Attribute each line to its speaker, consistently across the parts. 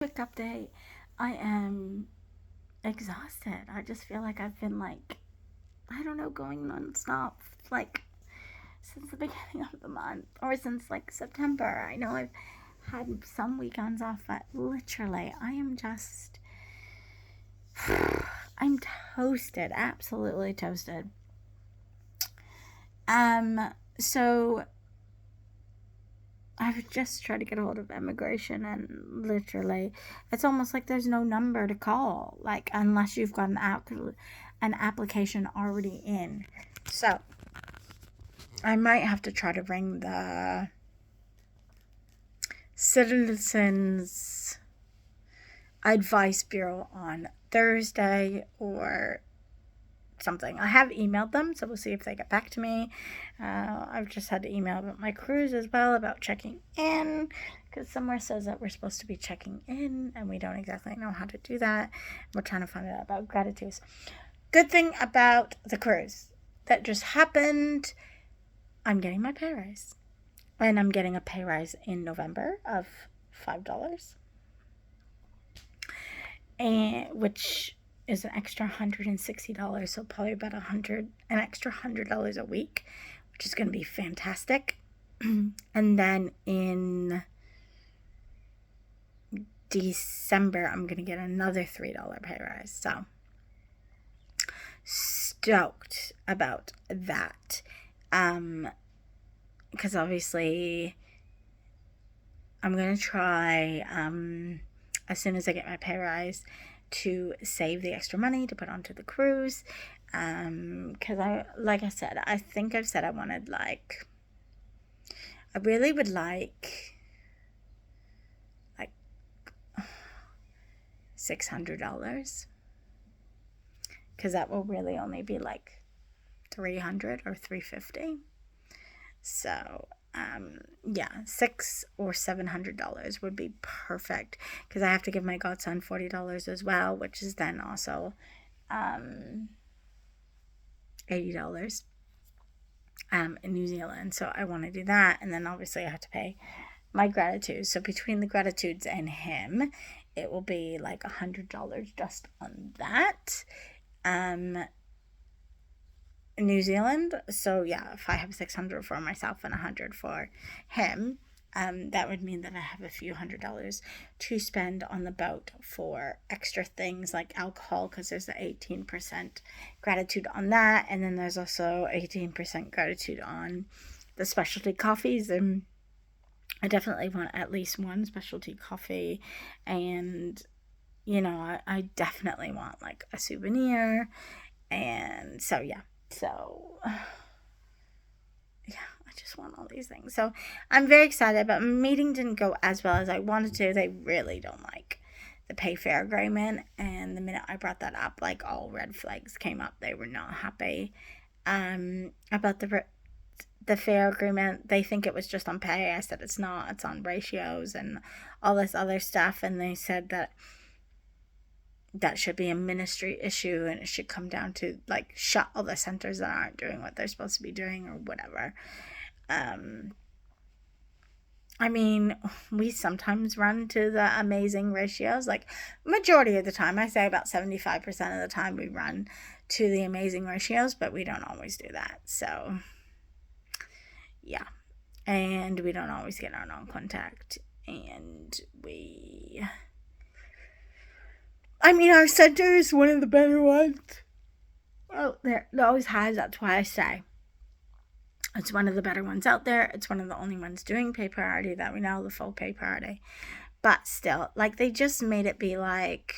Speaker 1: Quick update. I am exhausted. I just feel like I've been I don't know, going nonstop like since the beginning of the month or since September. I know I've had some weekends off, but literally, I am just I'm toasted, absolutely toasted. So I've just tried to get a hold of immigration, and literally, it's almost like there's no number to call, unless you've got an application already in. So I might have to try to ring the Citizens Advice Bureau on Thursday or something. I have emailed them, so we'll see if they get back to me. I've just had to email about my cruise as well, about checking in, because somewhere says that we're supposed to be checking in, and we don't exactly know how to do that. We're trying to find out about gratitudes. Good thing about the cruise that just happened, I'm getting my pay rise. And I'm getting a pay rise in November of $5. And which is an extra $160, so probably about an extra $100 a week, which is going to be fantastic. And then in December, I'm going to get another $3 pay rise. So stoked about that. Because obviously I'm going to try, as soon as I get my pay rise, to save the extra money to put onto the cruise. Because like I said, I think I've said I wanted I really would like $600, because that will really only be $300 or $350. So yeah, $600 or $700 would be perfect, because I have to give my godson $40 as well, which is then also $80 in New Zealand. So I want to do that, and then obviously I have to pay my gratitude. So between the gratitudes and him, it will be $100 just on that. New Zealand. So yeah, if I have 600 for myself and 100 for him, that would mean that I have a few $100s to spend on the boat for extra things like alcohol, because there's the 18% gratitude on that, and then there's also 18% gratitude on the specialty coffees. And I definitely want at least one specialty coffee, and I definitely want a souvenir. And so yeah, so yeah, I just want all these things. So I'm very excited, but my meeting didn't go as well as I wanted to. They really don't like the pay fair agreement, and the minute I brought that up, all red flags came up. They were not happy about the fair agreement. They think it was just on pay. I said it's not. It's on ratios and all this other stuff, and they said that should be a ministry issue, and it should come down to shut all the centers that aren't doing what they're supposed to be doing or whatever. I mean, we sometimes run to the amazing ratios. Majority of the time, I say about 75% of the time, we run to the amazing ratios, but we don't always do that. So yeah, and we don't always get our non-contact, and our center is one of the better ones. Oh, there always has. That's why I say it's one of the better ones out there. It's one of the only ones doing pay priority that we know, the full pay priority. But still, they just made it be look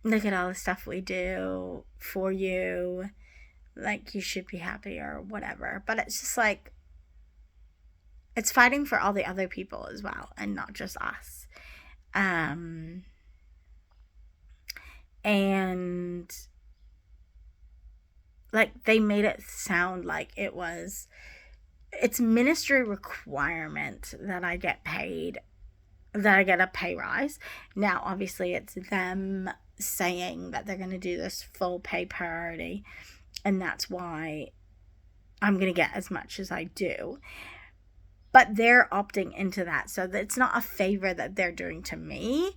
Speaker 1: at all the stuff we do for you. You should be happy or whatever. But it's just it's fighting for all the other people as well, and not just us. And they made it sound like it's ministry requirement that I get paid, that I get a pay rise. Now, obviously, it's them saying that they're going to do this full pay priority, and that's why I'm going to get as much as I do. but they're opting into that. So it's not a favor that they're doing to me.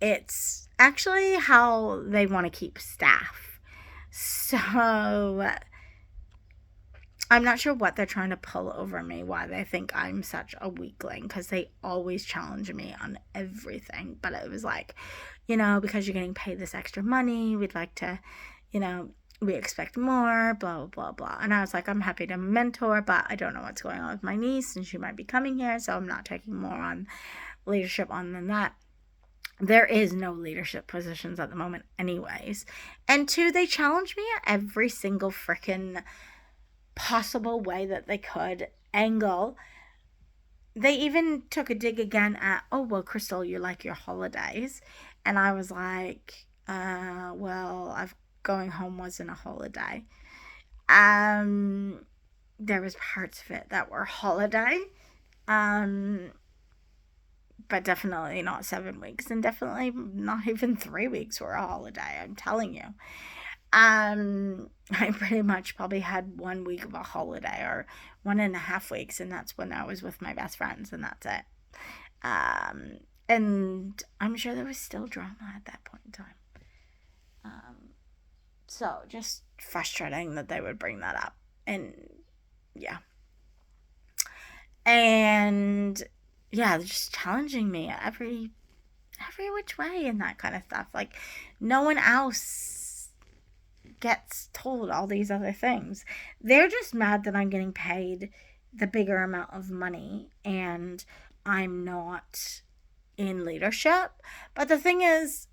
Speaker 1: It's actually how they want to keep staff. So I'm not sure what they're trying to pull over me, why they think I'm such a weakling, because they always challenge me on everything. But it was like, because you're getting paid this extra money, we'd like to, we expect more, blah, blah, blah, blah. And I was like, I'm happy to mentor, but I don't know what's going on with my niece, and she might be coming here, so I'm not taking more on leadership on than that. There is no leadership positions at the moment anyways. And two, they challenge me at every single freaking possible way that they could angle. They even took a dig again at, oh, well, Crystal, you like your holidays. And I was like, well, going home wasn't a holiday. There was parts of it that were holiday. But definitely not 7 weeks, and definitely not even 3 weeks were a holiday, I'm telling you. I pretty much probably had 1 week of a holiday, or 1.5 weeks, and that's when I was with my best friends, and that's it. And I'm sure there was still drama at that point in time. So just frustrating that they would bring that up. And yeah. And yeah, they're just challenging me every which way and that kind of stuff. Like, no one else gets told all these other things. They're just mad that I'm getting paid the bigger amount of money and I'm not in leadership. But the thing is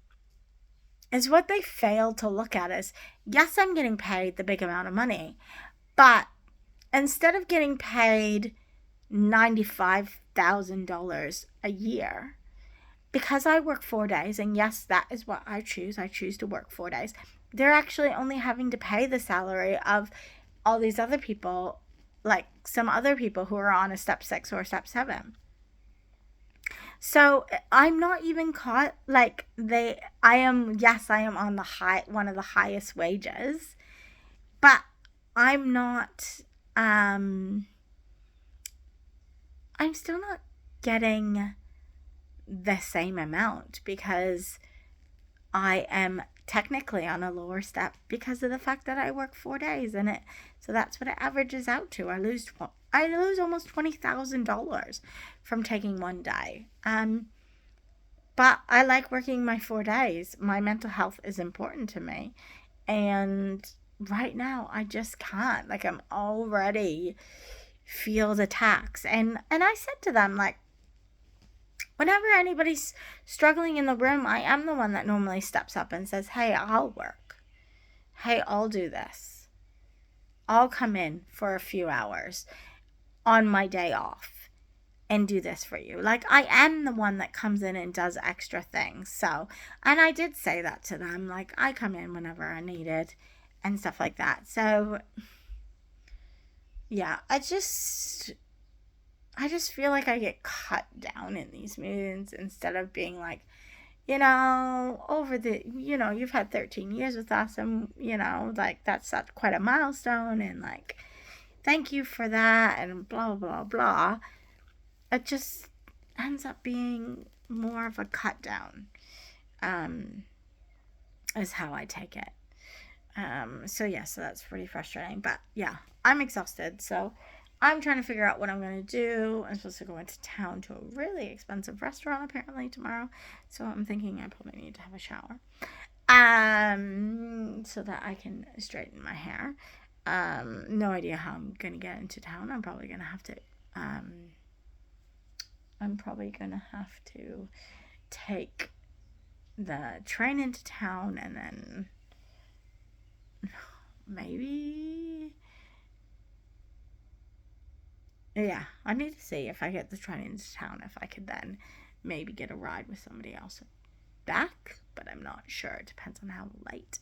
Speaker 1: what they fail to look at is, yes, I'm getting paid the big amount of money, but instead of getting paid $95,000 a year, because I work 4 days, and yes, that is what I choose to work 4 days, they're actually only having to pay the salary of all these other people, like some other people who are on a step 6 or step 7. So I'm not even caught, like I am on one of the highest wages, but I'm not, I'm still not getting the same amount because I am technically on a lower step because of the fact that I work 4 days in it. So that's what it averages out to. I lose almost $20,000 from taking 1 day. But I like working my 4 days. My mental health is important to me. And right now I just can't. Like, I'm already feel the tax. And I said to them, like, whenever anybody's struggling in the room, I am the one that normally steps up and says, hey, I'll work. Hey, I'll do this. I'll come in for a few hours on my day off and do this for you. Like, I am the one that comes in and does extra things. So, and I did say that to them. Like, I come in whenever I need it and stuff like that. So, yeah, I just feel like I get cut down in these meetings instead of being like, you've had 13 years with us, and, like, that's quite a milestone, and, like, thank you for that, and blah, blah, blah. It just ends up being more of a cut down, is how I take it. So that's pretty frustrating, but yeah, I'm exhausted, so I'm trying to figure out what I'm going to do. I'm supposed to go into town to a really expensive restaurant apparently tomorrow. So I'm thinking I probably need to have a shower. So that I can straighten my hair. No idea how I'm going to get into town. I'm probably going to have to take the train into town, and then maybe... Yeah, I need to see if I get the train into town, if I could then maybe get a ride with somebody else back, but I'm not sure. It depends on how late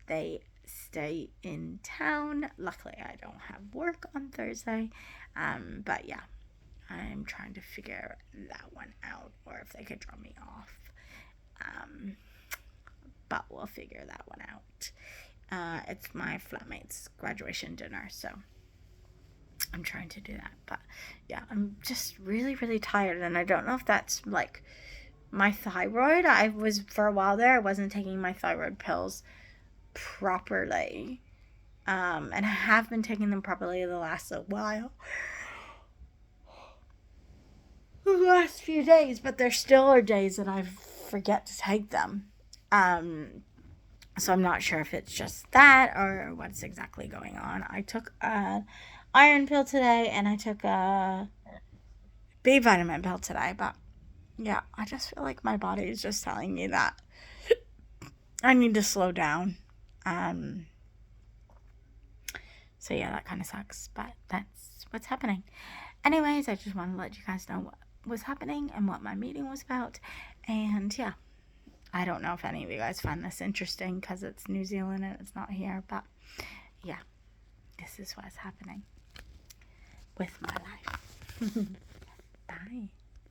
Speaker 1: they stay in town. Luckily, I don't have work on Thursday, but yeah, I'm trying to figure that one out, or if they could drop me off, but we'll figure that one out. It's my flatmate's graduation dinner, so I'm trying to do that. But yeah, I'm just really, really tired. And I don't know if that's like my thyroid. I was, for a while there, I wasn't taking my thyroid pills properly. And I have been taking them properly the last little while. The last few days, but there still are days that I forget to take them. So I'm not sure if it's just that or what's exactly going on. I took an iron pill today and I took a B vitamin pill today, but yeah, I just feel like my body is just telling me that I need to slow down. So yeah, that kind of sucks, but that's what's happening. Anyways, I just want to let you guys know what was happening and what my meeting was about. And yeah, I don't know if any of you guys find this interesting because it's New Zealand and it's not here, but yeah, this is what's happening with my life. Bye.